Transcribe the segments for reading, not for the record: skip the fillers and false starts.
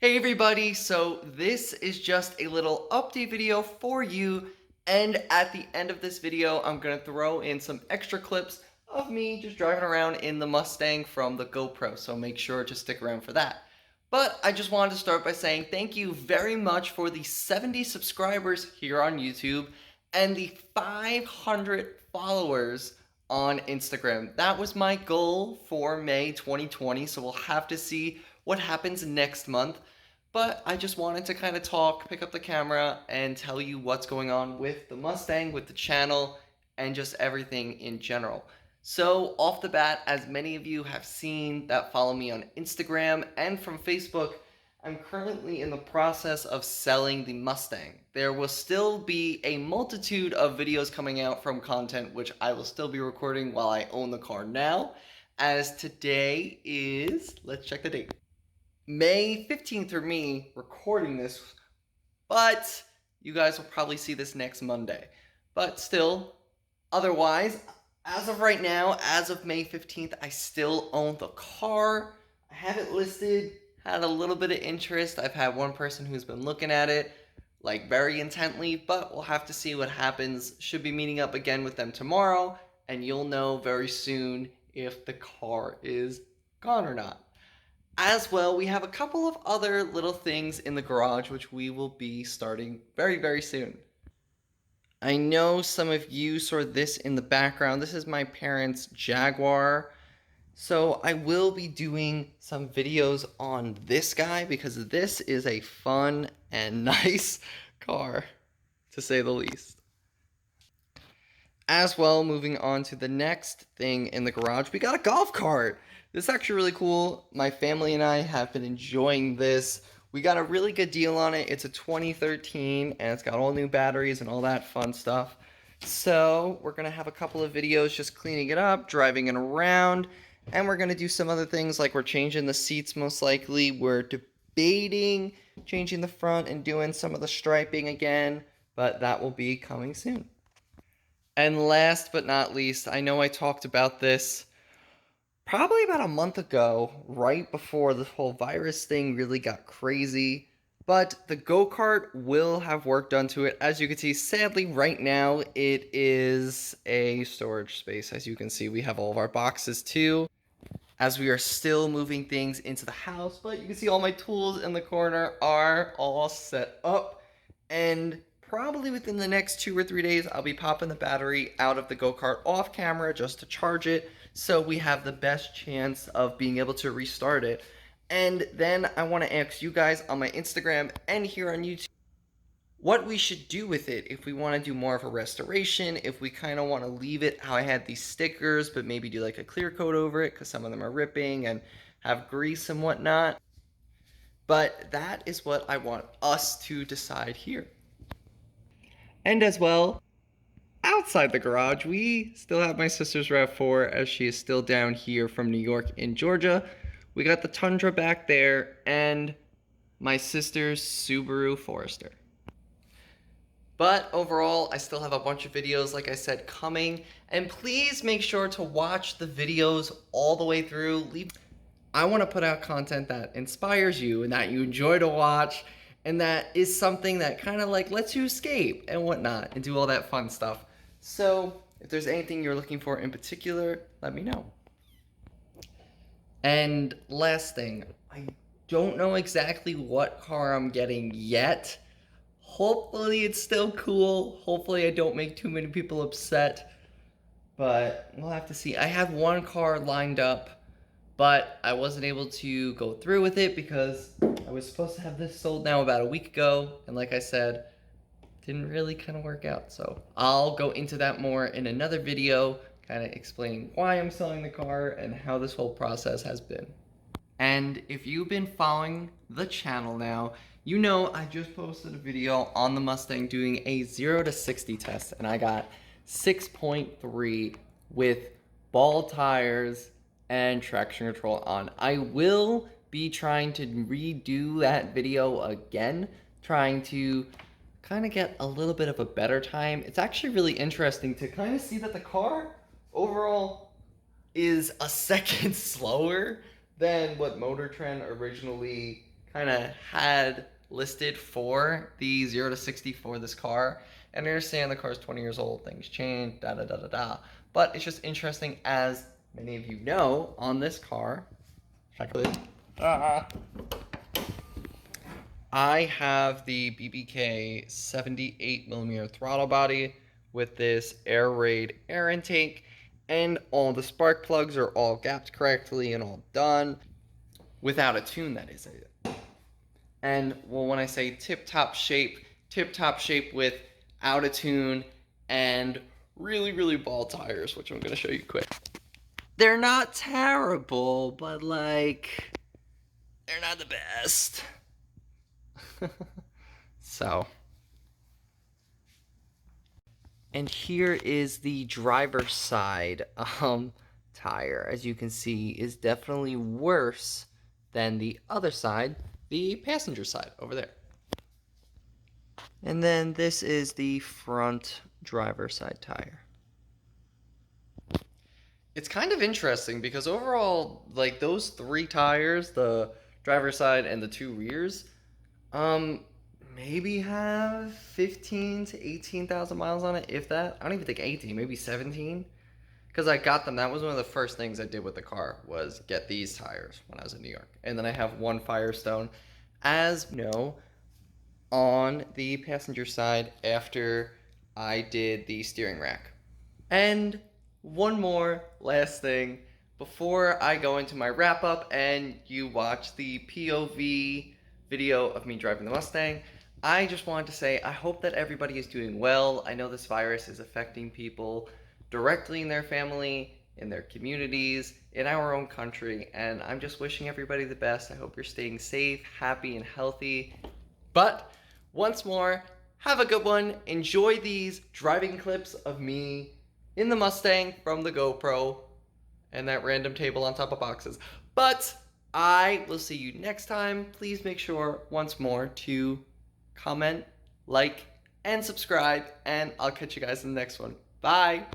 Hey everybody, so this is just a little update video for you, and at the end of this video I'm going to throw in some extra clips of me just driving around in the Mustang from the GoPro, so make sure to stick around for that. But I just wanted to start by saying thank you very much for the 70 subscribers here on YouTube and the 500 followers on Instagram. That was my goal for May 2020, so we'll have to see what happens next month. But I just wanted to kind of talk, pick up the camera, and tell you what's going on with the Mustang, with the channel, and just everything in general. So, off the bat, as many of you have seen that follow me on Instagram and from Facebook, I'm currently in the process of selling the Mustang. There will still be a multitude of videos coming out from content which I will still be recording while I own the car now, as today is, let's check the date, May 15th for me recording this, but you guys will probably see this next Monday. But still, otherwise, as of right now, as of May 15th, I still own the car. I have it listed, had a little bit of interest. I've had one person who's been looking at it, like very intently, but we'll have to see what happens. Should be meeting up again with them tomorrow, and you'll know very soon if the car is gone or not. As well, we have a couple of other little things in the garage which we will be starting very, very soon. I know some of you saw this in the background. This is my parents' Jaguar. So I will be doing some videos on this guy because this is a fun and nice car, to say the least. As well, moving on to the next thing in the garage, we got a golf cart. This is actually really cool. My family and I have been enjoying this. We got a really good deal on it. It's a 2013 and it's got all new batteries and all that fun stuff. So we're going to have a couple of videos just cleaning it up, driving it around, and we're going to do some other things like we're changing the seats most likely. We're debating changing the front and doing some of the striping again, but that will be coming soon. And last but not least, I know I talked about this probably about a month ago, right before this whole virus thing really got crazy. But the Gokart will have work done to it. As you can see, sadly, right now, it is a storage space. As you can see, we have all of our boxes too, as we are still moving things into the house. But you can see all my tools in the corner are all set up. And probably within the next 2 or 3 days, I'll be popping the battery out of the Gokart off camera just to charge it, so we have the best chance of being able to restart it. And then I want to ask you guys on my Instagram and here on YouTube what we should do with it, if we want to do more of a restoration, if we kind of want to leave it how I had these stickers, but maybe do like a clear coat over it because some of them are ripping and have grease and whatnot. But that is what I want us to decide here. And as well, outside the garage, we still have my sister's RAV4 as she is still down here from New York in Georgia. We got the Tundra back there and my sister's Subaru Forester. But overall, I still have a bunch of videos, like I said, coming. And please make sure to watch the videos all the way through. I want to put out content that inspires you and that you enjoy to watch, and that is something that kind of like lets you escape and whatnot and do all that fun stuff. So if there's anything you're looking for in particular, let me know. And last thing, I don't know exactly what car I'm getting yet. Hopefully it's still cool. Hopefully I don't make too many people upset, but we'll have to see. I have one car lined up, but I wasn't able to go through with it because I was supposed to have this sold now about a week ago, and like I said, didn't really kind of work out. So I'll go into that more in another video, kind of explaining why I'm selling the car and how this whole process has been. And if you've been following the channel now, you know I just posted a video on the Mustang doing a 0 to 60 test, and I got 6.3 with ball tires and traction control on. I will be trying to redo that video again, trying to kind of get a little bit of a better time. It's actually really interesting to kind of see that the car overall is a second slower than what Motor Trend originally kind of had listed for the 0 to 60 for this car. And I understand the car is 20 years old, things change, da da da da da. But it's just interesting, as many of you know, on this car, I have the BBK 78mm throttle body with this air raid air intake, and all the spark plugs are all gapped correctly and all done. Without a tune, that is. And well, when I say tip-top shape without a tune and really, really ball tires, which I'm going to show you quick. They're not terrible, but like, they're not the best. So. And here is the driver's side tire. As you can see, is definitely worse than the other side, the passenger side over there. And then this is the front driver's side tire. It's kind of interesting because overall, like those 3 tires, the driver's side and the 2 rears, maybe have 15 to 18,000 miles on it, if that. I don't even think 18, maybe 17. Because I got them. That was one of the first things I did with the car, was get these tires when I was in New York. And then I have one Firestone, as you know, on the passenger side after I did the steering rack. And one more last thing before I go into my wrap up and you watch the POV video of me driving the Mustang. I just wanted to say I hope that everybody is doing well. I know this virus is affecting people directly in their family, in their communities, in our own country, and I'm just wishing everybody the best. I hope you're staying safe, happy, and healthy. But once more, have a good one. Enjoy these driving clips of me in the Mustang from the GoPro and that random table on top of boxes. But I will see you next time. Please make sure once more to comment, like, and subscribe, and I'll catch you guys in the next one. Bye!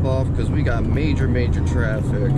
Off because we got major traffic.